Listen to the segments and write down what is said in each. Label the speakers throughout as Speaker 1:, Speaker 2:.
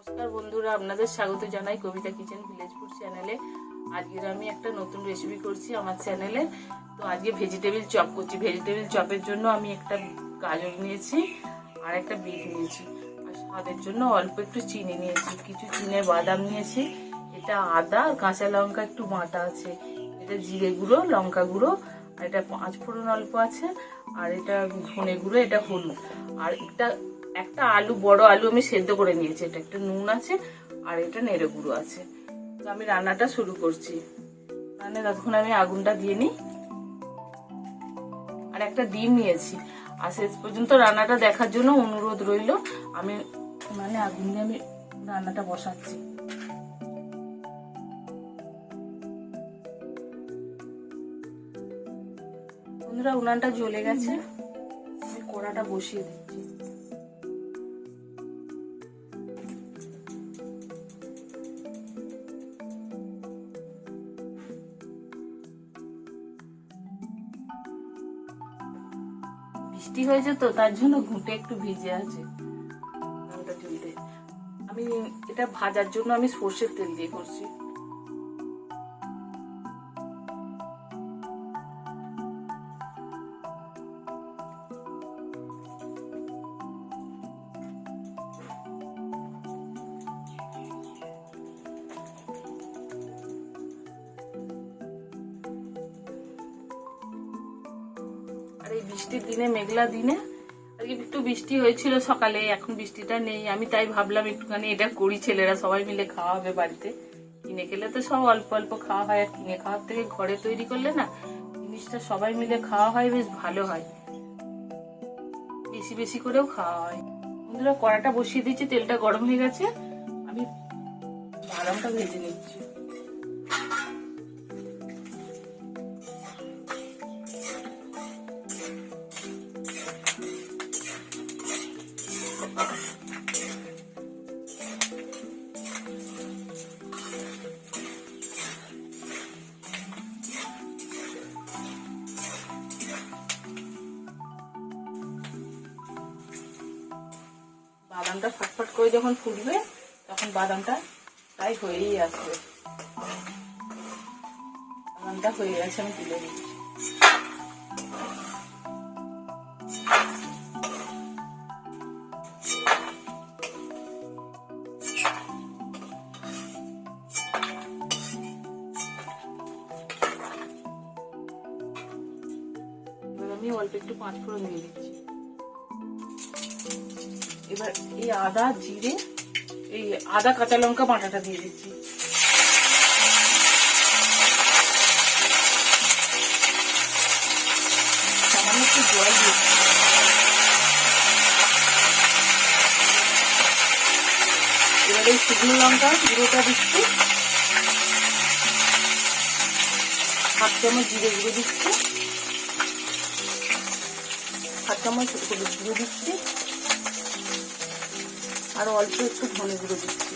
Speaker 1: নমস্কার বন্ধুরা, আপনাদের স্বাগত জানাই কবিতা কিচেন ভিলেজ ফুড চ্যানেলে। আজকে আমি একটা নতুন রেসিপি করছি আমার চ্যানেলে। তো আজকে ভেজিটেবিল চপ করছি। ভেজিটেবিল চপের জন্য আমি একটা গাজর নিয়েছি আর একটা বিট নিয়েছি, আর স্বাদের জন্য অল্প একটু চিনি নিয়েছি, কিছু চিনে বাদাম নিয়েছি, এটা আদা কাঁচা লঙ্কা একটু বাটা আছে, এটা জিরে গুঁড়ো লঙ্কা গুঁড়ো, আর এটা 5 ফোড়ন অল্প আছে, আর এটা ধনে গুঁড়ো, এটা হলুদ, আর একটা আলু, বড় আলু আমি সেদ্ধ করে নিয়েছি, এটা একটা নুন আছে, আর এটা নেড়ে গুঁড়ো আছে। তো আমি রান্নাটা শুরু করছি। ততক্ষণ আমি আগুনটা দিয়ে নিই। আর একটা ডিম নিয়েছি, আর শেষ পর্যন্ত রান্নাটা দেখার জন্য অনুরোধ রইল। আমি আগুন দিয়ে আমি রান্নাটা বসাচ্ছি। বন্ধুরা, উনানটা জ্বলে গেছে, আমি কড়াটা বসিয়ে দিচ্ছি। বৃষ্টি হয়েছে তো তার জন্য ঘুঁটে একটু ভিজে আছে। আমি এটা ভাজার জন্য আমি সর্ষের তেল দিয়ে করছি। আর এই বৃষ্টির দিনে, মেঘলা দিনে, আজকে একটু বৃষ্টি হয়েছিল সকালে, এখন বৃষ্টিটা নেই। আমি তাই ভাবলাম একটুখানি এটা করি, ছেলেরা সবাই মিলে খাওয়া হবে বাড়িতে। কিনে খেলে তো সব অল্প অল্প খাওয়া হয়, আর কিনে খাওয়ার থেকে ঘরে তৈরি করলে না জিনিসটা সবাই মিলে খাওয়া হয়, বেশ ভালো হয়, বেশি বেশি করেও খাওয়া হয়। বন্ধুরা, কড়াটা বসিয়ে দিচ্ছি, তেলটা গরম হয়ে গেছে, আমি বাদামটা ভেজে নিচ্ছি। বাদামটা ফটফট করে যখন ফুটবে তখন বাদামটা প্রায় হয়েই আসবে। বাদামটা হয়ে গেছে, আমি তুলে দিচ্ছি। এবার আমি অল্প একটু 5 ফোড়ন দিয়ে দিচ্ছি। এবার এই আদা জিরে, এই আদা কাঁচা লঙ্কা বাটাটা দিয়ে দিচ্ছি। সামান্য একটু জল দিচ্ছি। এবার এই শুকনো লঙ্কা গুঁড়োটা দিচ্ছি, 1/2 চামচ জিরে গুঁড়ো দিচ্ছি, 1/2 চামচ হলুদ গুঁড়ো দিচ্ছি, আর অল্প একটু ধনে গুঁড়ো দিচ্ছি।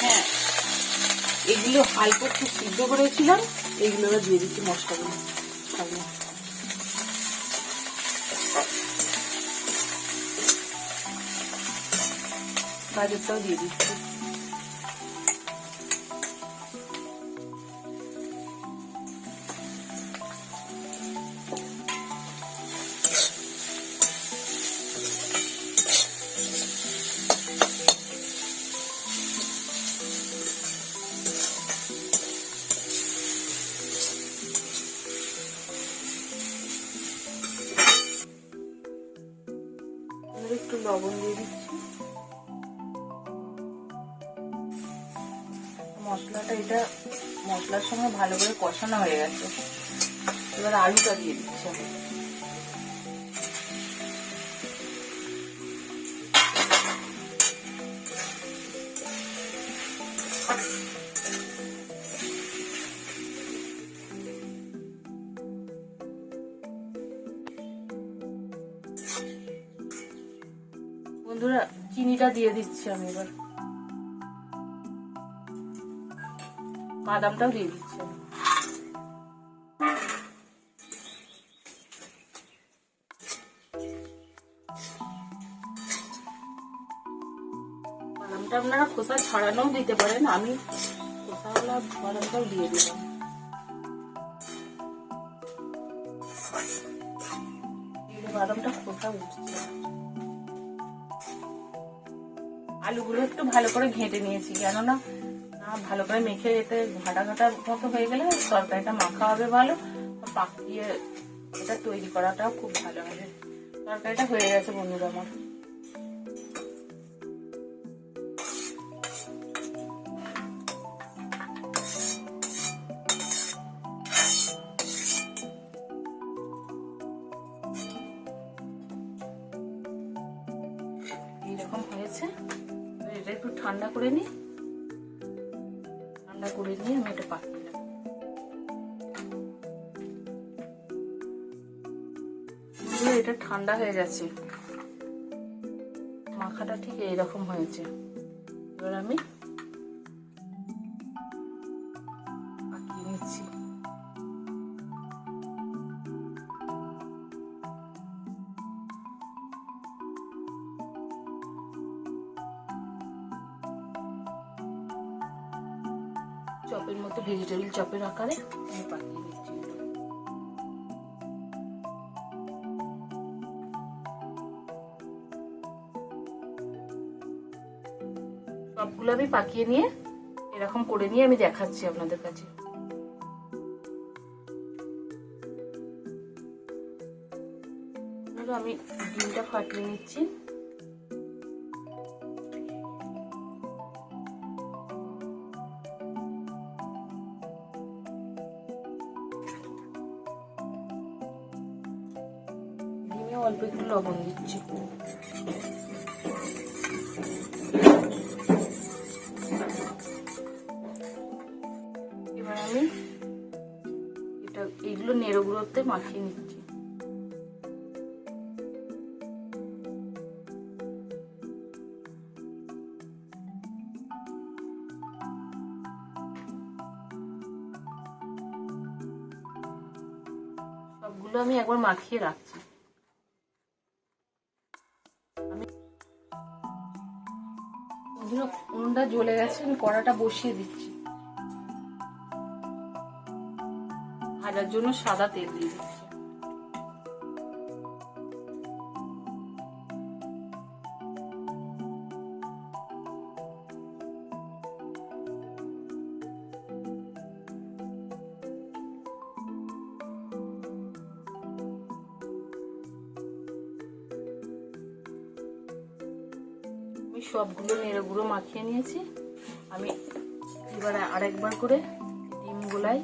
Speaker 1: হ্যাঁ, এগুলো অল্প একটু সিদ্ধ করেছিলাম, এগুলো দিয়ে দিচ্ছি মশলাগুলো। গাজরটাও দিয়ে দিচ্ছি। একটু লবণ দিয়ে দিচ্ছি। এটা মশলার সঙ্গে ভালো করে কষানো হয়ে গেছে। এবার আলুটা দিয়ে দিচ্ছি আমি। বন্ধুরা, চিনিটা দিয়ে দিচ্ছি আমি। এবার বাদামটাও দিয়ে দিচ্ছি। এটা আপনারা খোসা ছাড়ানোও দিতে পারেন, আমি খোসাওয়ালা বাদামটাও দিয়ে দিলাম। বাদামটা খোসা উঠছে। আলুগুলো একটু ভালো করে ঘেঁটে নিয়েছি, কেননা ভালো করে মেখে এতে ঘাটা ঘাটা মতো হয়ে গেলে তরকারিটা মাখা হবে ভালো, পাকিয়ে এটা তৈরি করাটাও খুব ভালো হবে। তরকারিটা হয়ে গেছে বন্ধুরা আমার। এইরকম হয়েছে, এটা একটু ঠান্ডা করে নিই। ঠান্ডা করে নিয়ে আমি এটা পাকিয়ে নেব। এটা ঠান্ডা হয়ে গেছে, মাখাটা ঠিক এইরকম হয়েছে। এবার আমি পাকিয়ে নিচ্ছি। চপের মতো ভেজিটেবিল চপের আকারে আমি পাকিয়ে নিচ্ছি। সবগুলো আমি পাকিয়ে নিয়ে এরকম করে নিয়ে আমি দেখাচ্ছি আপনাদের কাছে। আমি ডিমটা ফাটিয়ে নিচ্ছি। ডিমে অল্প একটু লবণ দিচ্ছি। এবার আমি এইগুলো নেড়োগুলোতে মাখিয়ে নিচ্ছি। সবগুলো আমি একবার মাখিয়ে রাখছি। উনুনটা জ্বলে গেছে, আমি কড়াটা বসিয়ে দিচ্ছি। ভাজার জন্য সাদা তেল দিয়ে দিচ্ছি। আমি সবগুলো নেড়ে গুঁড়ো মাখিয়ে নিয়েছি। আমি এবার আরেকবার করে ডিম গোলাই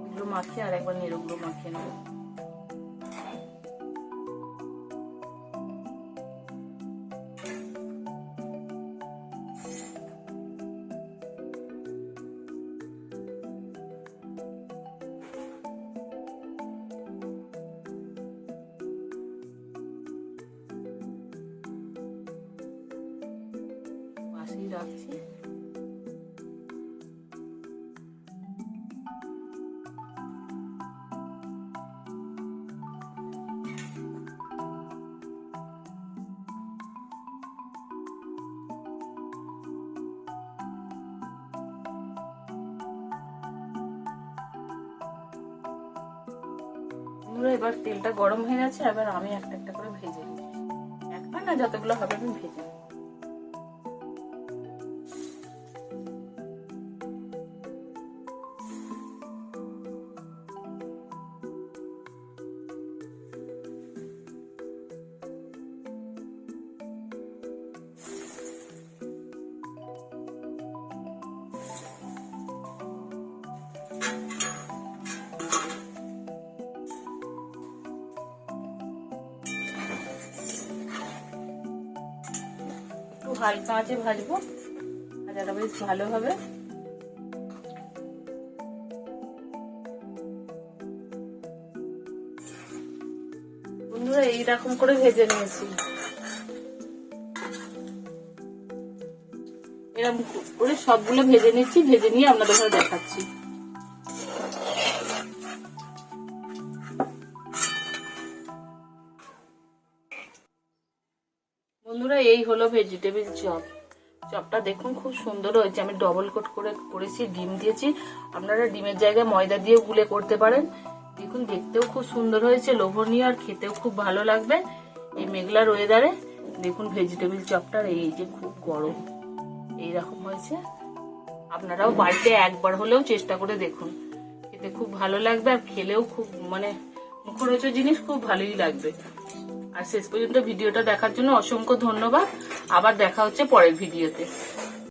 Speaker 1: এগুলো মাখিয়ে আরেকবার নেড়ে গুঁড়ো মাখিয়ে নেব। পাশেই রাখছি। এবার তেলটা গরম হয়ে গেছে, এবার আমি একটা একটা করে ভেজে নিচ্ছি। একটা না, যতগুলো হবে আমি ভেজে নেব। হালকা আঁচে ভাজবো, ভাজাটা বেশ ভালো হবে। বন্ধুরা এইরকম করে ভেজে নিয়েছি। এরকম করে সবগুলো ভেজে নিচ্ছি, ভেজে নিয়ে আপনাদের ঘরে দেখাচ্ছি। বন্ধুরা এই হলো ভেজিটেবিল চপ। চপটা দেখুন খুব সুন্দর হয়েছে। আমি ডবল কোট করে করেছি, ডিম দিয়েছি। আপনারা ডিমের জায়গায় ময়দা দিয়েও গুলে করতে পারেন। দেখুন দেখতেও খুব সুন্দর হয়েছে, লোভনীয়, আর খেতেও খুব ভালো লাগবে এই মেঘলার ওয়েদারে। দেখুন ভেজিটেবিল চপটার এই যে খুব গরম এইরকম হয়েছে। আপনারাও বাড়িতে একবার হলেও চেষ্টা করে দেখুন, খেতে খুব ভালো লাগবে আর খেলেও খুব মানে মুখরোচক জিনিস, খুব ভালোই লাগবে। আর শেষ পর্যন্ত ভিডিওটা দেখার জন্য অসংখ্য ধন্যবাদ। আবার দেখা হচ্ছে পরের ভিডিওতে।